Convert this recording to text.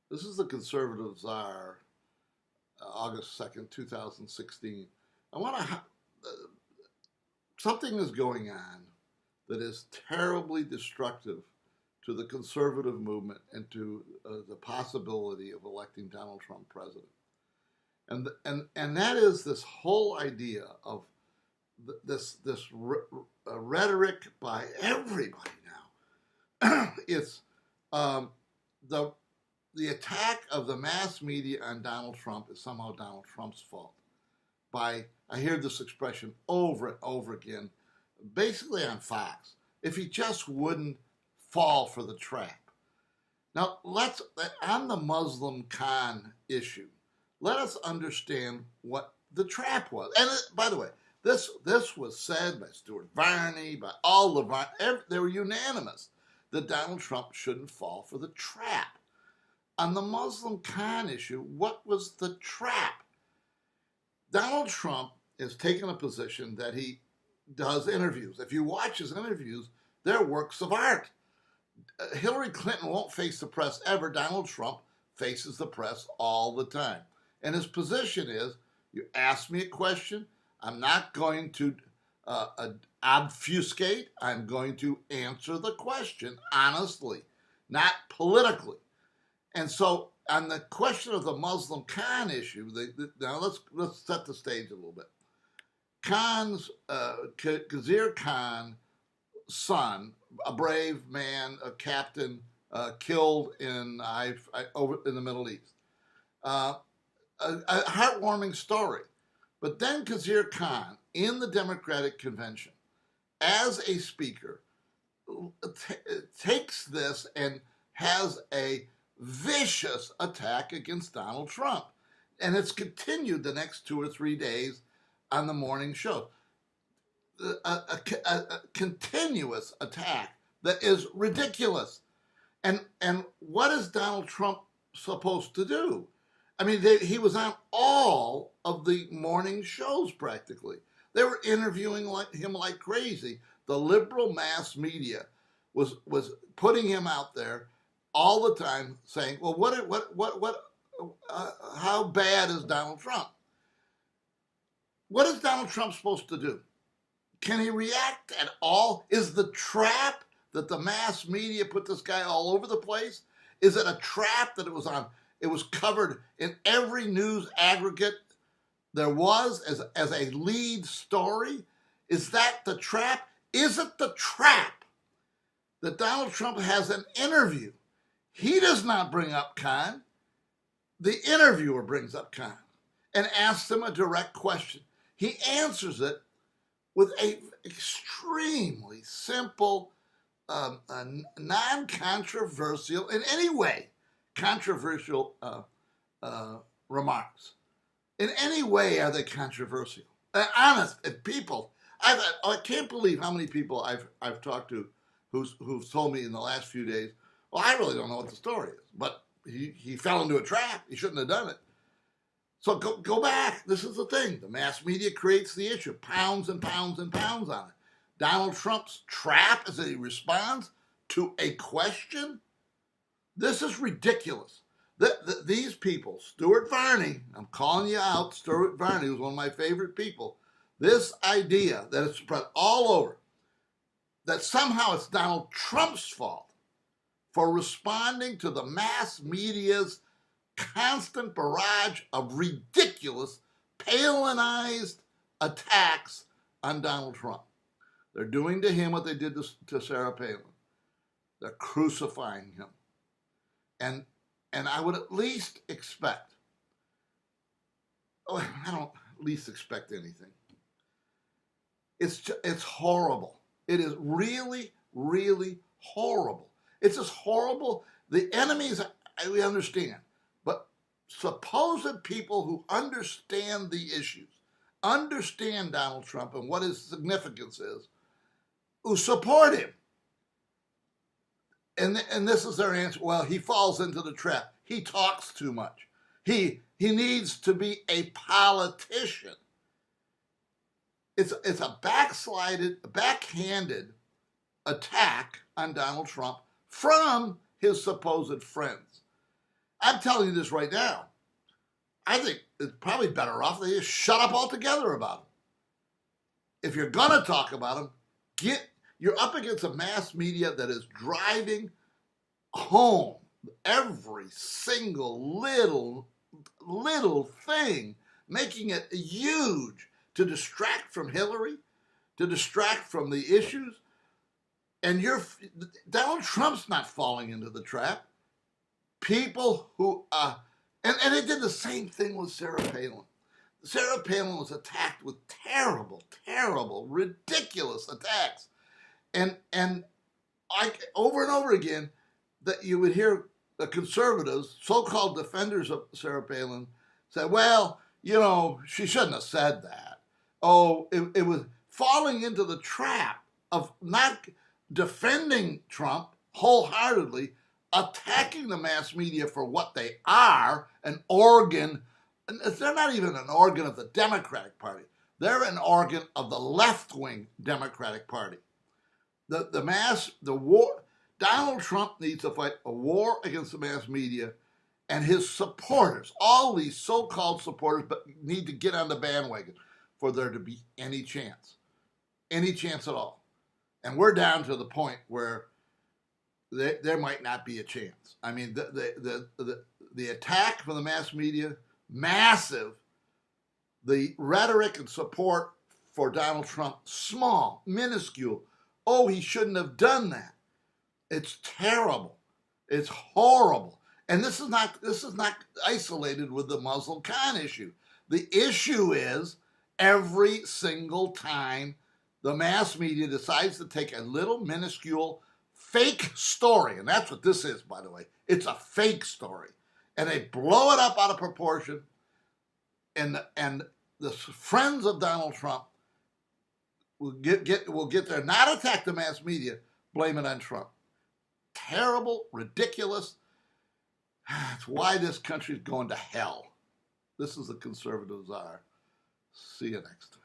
This is the Conservative Czar, August 2nd, 2016. I want to, something is going on that is terribly destructive to the conservative movement and to the possibility of electing Donald Trump president. And that is this whole idea of this rhetoric by everybody now. It's the the attack of the mass media on Donald Trump is somehow Donald Trump's fault. I hear this expression over and over again, basically on Fox. If he just wouldn't fall for the trap. Now, on the Muslim Khan issue, let us understand what the trap was. And by the way, this was said by Stuart Varney, by all the they were unanimous that Donald Trump shouldn't fall for the trap. On the Muslim Khan issue, what was the trap? Donald Trump has taken a position that he does interviews. If you watch his interviews, they're works of art. Hillary Clinton won't face the press ever. Donald Trump faces the press all the time. And his position is, you ask me a question, I'm not going to obfuscate. I'm going to answer the question honestly, not politically. And so on the question of the Muslim Khan issue, now let's set the stage a little bit. Khizr Khan's son, a brave man, a captain, killed in the Middle East. A heartwarming story. But then Khizr Khan, in the Democratic Convention, as a speaker, takes this and has a vicious attack against Donald Trump. And it's continued the next 2 or 3 days on the morning show. A continuous attack that is ridiculous. And what is Donald Trump supposed to do? I mean, he was on all of the morning shows practically. They were interviewing him like crazy. The liberal mass media was putting him out there all the time, saying, "Well, how bad is Donald Trump? What is Donald Trump supposed to do? Can he react at all? Is the trap that the mass media put this guy all over the place? Is it a trap that it was on? It was covered in every news aggregate there was as a lead story. Is that the trap? Is it the trap that Donald Trump has an interview? He does not bring up Khan. The interviewer brings up Khan and asks him a direct question. He answers it with a extremely simple, non-controversial, in any way, controversial remarks. In any way are they controversial? Honest, if people, I can't believe how many people I've talked to who've told me in the last few days, well, I really don't know what the story is, but he fell into a trap. He shouldn't have done it. So go back. This is the thing. The mass media creates the issue. Pounds and pounds and pounds on it. Donald Trump's trap is that he responds to a question. This is ridiculous. These people, Stuart Varney, I'm calling you out, Stuart Varney was one of my favorite people. This idea that it's spread all over, that somehow it's Donald Trump's fault for responding to the mass media's constant barrage of ridiculous, Palinized attacks on Donald Trump. They're doing to him what they did to Sarah Palin. They're crucifying him. And I would at least expect, I don't at least expect anything. It's horrible. It is really, really horrible. It's just horrible. The enemies, we understand. But supposed people who understand the issues, understand Donald Trump and what his significance is, who support him. And this is their answer. Well, he falls into the trap. He talks too much. He needs to be a politician. It's a backhanded attack on Donald Trump from his supposed friends. I'm telling you this right now. I think it's probably better off they just shut up altogether about them. If you're gonna talk about them, you're up against a mass media that is driving home every single little thing, making it huge to distract from Hillary, to distract from the issues. And Donald Trump's not falling into the trap. People who and they did the same thing with Sarah Palin. Sarah Palin was attacked with terrible, ridiculous attacks, and over and over again that you would hear the conservatives, so-called defenders of Sarah Palin, say, "Well, she shouldn't have said that." Oh, it was falling into the trap of not defending Trump wholeheartedly, attacking the mass media for what they are, an organ. They're not even an organ of the Democratic Party. They're an organ of the left-wing Democratic Party. The war. Donald Trump needs to fight a war against the mass media, and his supporters, all these so-called supporters, but need to get on the bandwagon for there to be any chance at all. And we're down to the point where there might not be a chance. I mean, the attack from the mass media, massive. The rhetoric and support for Donald Trump, small, minuscule. Oh, he shouldn't have done that. It's terrible. It's horrible. And this is not isolated with the Muslim Khan issue. The issue is every single time the mass media decides to take a little minuscule fake story, and that's what this is, by the way. It's a fake story. And they blow it up out of proportion, and the friends of Donald Trump will get there, not attack the mass media, blame it on Trump. Terrible, ridiculous. That's why this country's going to hell. This is the conservative czar. See you next time.